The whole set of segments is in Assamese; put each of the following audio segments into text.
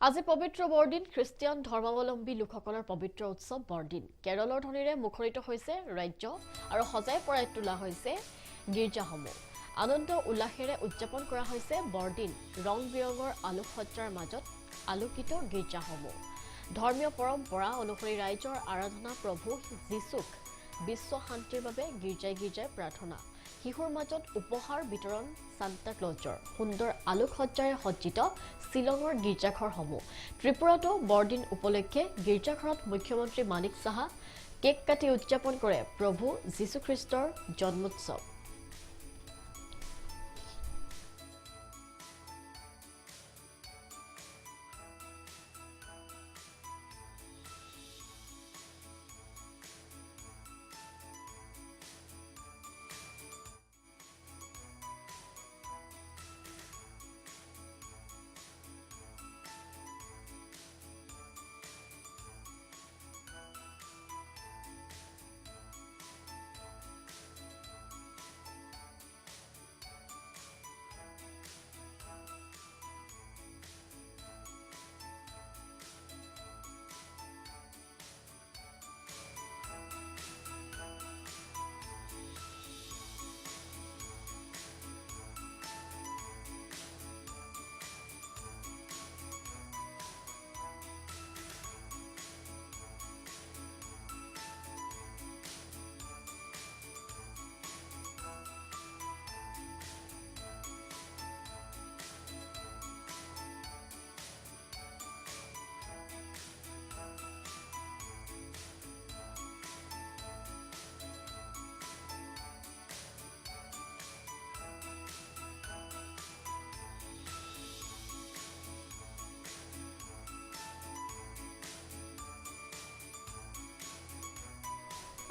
আজি পবিত্ৰ বৰদিন খ্ৰীষ্টিয়ান ধৰ্মাৱলম্বী লোকসকলৰ পবিত্ৰ উৎসৱ বৰদিন কেৰলৰ ধ্বনিৰে মুখৰিত হৈছে ৰাজ্য আৰু সজাই পৰাই তোলা হৈছে গীৰ্জাসমূহ আনন্দ উল্লাসেৰে উদযাপন কৰা হৈছে বৰদিন ৰং বিৰঙৰ আলোকসজ্জাৰ মাজত আলোকিত গীৰ্জাসমূহ ধৰ্মীয় পৰম্পৰা অনুসৰি ৰাইজৰ আৰাধনা প্ৰভু যীশুক বিশ্ব শান্তিৰ বাবে গীৰ্জাই গীৰ্জাই প্ৰাৰ্থনা শিশুৰ মাজত উপহাৰ বিতৰণ সান্তা ক্লজৰ সুন্দৰ আলোকসজ্জাৰে সজ্জিত শিলঙৰ গীৰ্জাঘৰসমূহ ত্ৰিপুৰাতো বৰদিন উপলক্ষে গীৰ্জাঘৰত মুখ্যমন্ত্ৰী মানিক সাহা কেক কাটি উদযাপন কৰে প্ৰভু যীশুখ্ৰীষ্টৰ জন্মোৎসৱ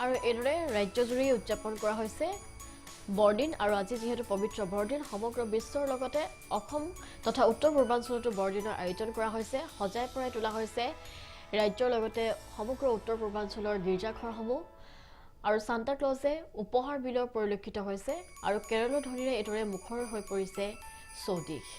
আৰু এদৰে ৰাজ্যজুৰি উদযাপন কৰা হৈছে বৰদিন আৰু আজি যেহেতু পবিত্ৰ বৰদিন সমগ্ৰ বিশ্বৰ লগতে অসম তথা উত্তৰ পূৰ্বাঞ্চলতো বৰদিনৰ আয়োজন কৰা হৈছে সজাই পৰাই তোলা হৈছে ৰাজ্যৰ লগতে সমগ্ৰ উত্তৰ পূৰ্বাঞ্চলৰ গীৰ্জাঘৰসমূহ আৰু সান্তা ক্লজে উপহাৰ বিলৰ পৰিলক্ষিত হৈছে আৰু কেৰলৰ ধ্বনিৰে এদৰে মুখৰ হৈ পৰিছে চৌদিশ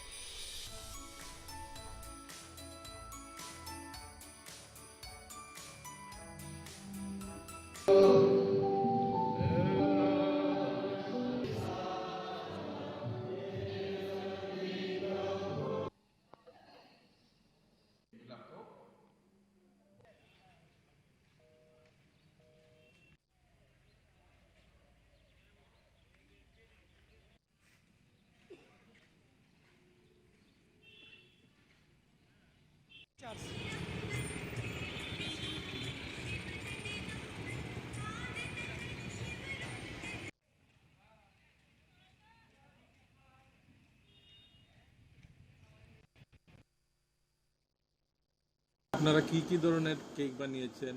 আপনারা কি কি ধরনের কেক বানিয়েছেন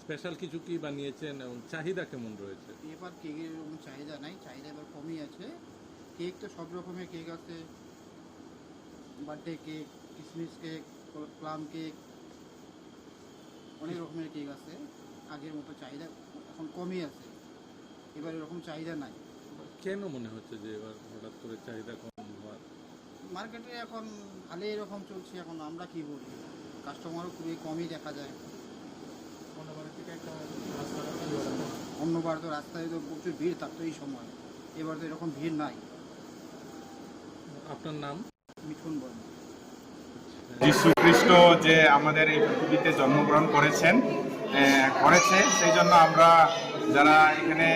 স্পেশাল কিছু কি বানিয়েছেন এবং চাহিদা কেমন রয়েছে এবার কেকের এরকম চাহিদা নাই চাহিদা এবার কমই আছে কেক তো সব রকমের কেক আছে বার্থডে কেক কিসমিস কেক প্লাম কেক অনেক রকমের কেক আছে আগের মতো চাহিদা এখন কমই আছে এবার এরকম চাহিদা নাই কেন মনে হচ্ছে যে এবার হঠাৎ করে চাহিদা কম হওয়ার মার্কেটে এখন ভালোই এরকম চলছে এখন আমরা কি বলি কাস্টমারও খুবই কমই দেখা যায় অন্যবার তো রাস্তায় তো প্রচুর ভিড় থাকতো এই সময় এবার তো এরকম ভিড় নাই আপনার নাম মিঠুন বর্মা যীশু খ্রিস্ট যে আমাদের এই পৃথিবীতে জন্মগ্রহণ করেছে সেই জন্য আমরা যারা এখানে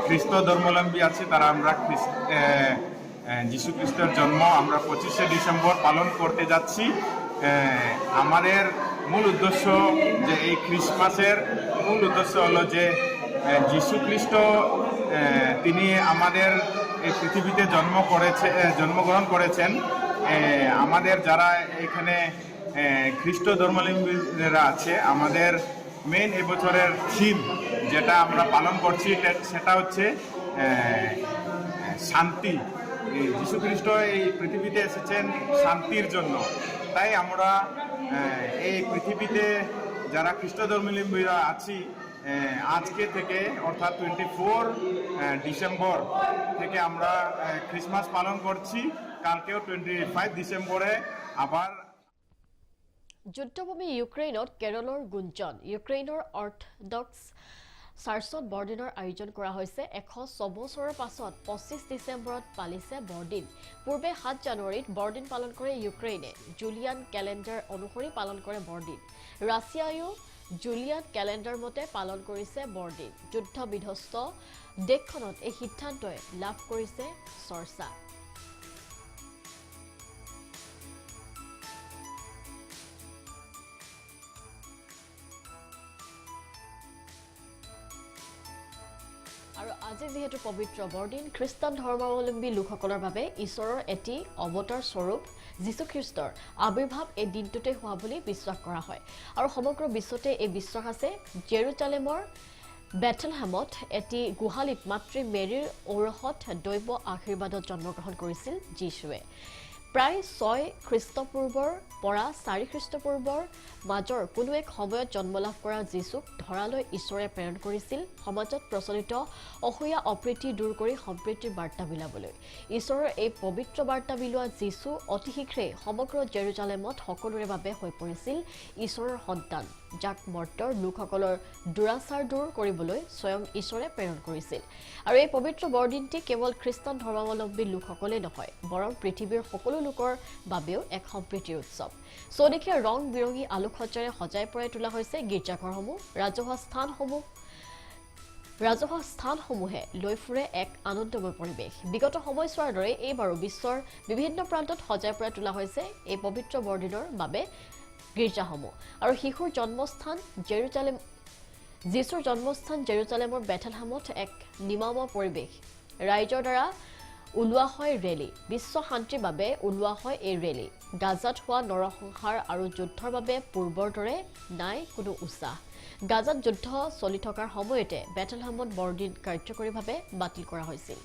খ্রিস্ট ধর্মাবলম্বী আছে তারা আমরা যীশু খ্রিস্টের জন্ম আমরা 25শে ডিসেম্বর পালন করতে যাচ্ছি আমাদের মূল উদ্দেশ্য যে এই ক্রিসমাসের মূল উদ্দেশ্য হলো যে যীশু খ্রিস্ট তিনি আমাদের এই পৃথিবীতে জন্মগ্রহণ করেছেন আমাদের যারা এখানে খ্রিস্ট ধর্মাবলম্বীরা আছে আমাদের মেন এবছরের থিম যেটা আমরা পালন করছি সেটা হচ্ছে শান্তি যীশু খ্রিস্ট এই পৃথিবীতে এসেছেন শান্তির জন্য তাই আমরা এই পৃথিবীতে যারা খ্রিস্ট ধর্মাবলম্বীরা আছি আজকে থেকে অর্থাৎ 24 ডিসেম্বর থেকে আমরা ক্রিসমাস পালন করছি কালকেও 25 ডিসেম্বরে আবার যুদ্ধভূমি ইউক্ৰেইনত কেৰলৰ গুঞ্জন ইউক্ৰেইনৰ অৰ্থডক্স চাৰ্চত বৰদিনৰ আয়োজন কৰা হৈছে 106 বছৰৰ পাছত 25 ডিচেম্বৰত পালিছে বৰদিন পূৰ্বে 7 জানুৱাৰীত বৰদিন পালন কৰে ইউক্ৰেইনে জুলিয়ান কেলেণ্ডাৰ অনুসৰি পালন কৰে বৰদিন ৰাছিয়ায়ো জুলিয়ান কেলেণ্ডাৰ মতে পালন কৰিছে বৰদিন যুদ্ধ বিধ্বস্ত দেশখনত এই সিদ্ধান্তই লাভ কৰিছে চৰ্চা আৰু আজি যেহেতু পবিত্ৰ বৰদিন খ্ৰীষ্টান ধৰ্মাৱলম্বী লোকসকলৰ বাবে ঈশ্বৰৰ এটি অৱতাৰ স্বৰূপ যীশু খ্ৰীষ্টৰ আবিৰ্ভাৱ এই দিনটোতে হোৱা বুলি বিশ্বাস কৰা হয় আৰু সমগ্ৰ বিশ্বতে এই বিশ্বাস আছে জেৰুজালেমৰ বেথলহেমত এটি গুহালিত মাতৃ মেৰীৰ ঔৰসত দৈৱ আশীৰ্বাদত জন্মগ্ৰহণ কৰিছিল যীশুৱে প্ৰায় 6 খ্ৰীষ্টপূৰ্বৰ পৰা 4 খ্ৰীষ্টপূৰ্বৰ মাজৰ কোনো এক সময়ত জন্ম লাভ কৰা যীশুক ধৰালৈ ঈশ্বৰে প্ৰেৰণ কৰিছিল সমাজত প্ৰচলিত অসূয়া অপ্ৰীতি দূৰ কৰি সম্প্ৰীতিৰ বাৰ্তা বিলাবলৈ ঈশ্বৰৰ এই পবিত্ৰ বাৰ্তা বিলোৱা যীশু অতি শীঘ্ৰে সমগ্ৰ জেৰুজালেমত সকলোৰে বাবে হৈ পৰিছিল ঈশ্বৰৰ সন্তান যাক মৰ্তৰ লোকসকলৰ দুৰাচাৰ দূৰ কৰিবলৈ স্বয়ং ঈশ্বৰে প্ৰেৰণ কৰিছিল আৰু এই পবিত্ৰ বৰদিনটি কেৱল খ্ৰীষ্টান ধৰ্মাৱলম্বী লোকসকলে নহয় বৰং পৃথিৱীৰ সকলো লোকৰ বাবেও এক সম্প্ৰীতিৰ উৎসৱ চৌদিশে ৰং বিৰঙী আলোকসজ্জাৰে সজাই পৰাই তোলা হৈছে গীৰ্জাঘৰসমূহ ৰাজহুৱা স্থানসমূহে লৈ ফুৰে এক আনন্দময় পৰিৱেশ বিগত সময়ছোৱাৰ দৰে এইবাৰো বিশ্বৰ বিভিন্ন প্ৰান্তত সজাই পৰাই তোলা হৈছে এই পবিত্ৰ বৰদিনৰ বাবে গীৰ্জাসমূহ আৰু শিশুৰ জন্মস্থান যীশুৰ জন্মস্থান জেৰুজালেমৰ বেথলহেমত এক নিমাময় পৰিৱেশ ৰাইজৰ দ্বাৰা ওলোৱা হয় ৰেলী বিশ্ব শান্তিৰ বাবে ওলোৱা হয় এই ৰেলী গাজাত হোৱা নৰসংহাৰ আৰু যুদ্ধৰ বাবে পূৰ্বৰ দৰে নাই কোনো উৎসাহ গাজাত যুদ্ধ চলি থকাৰ সময়তে বেথলহেমত বৰদিন কাৰ্যকৰীভাৱে বাতিল কৰা হৈছিল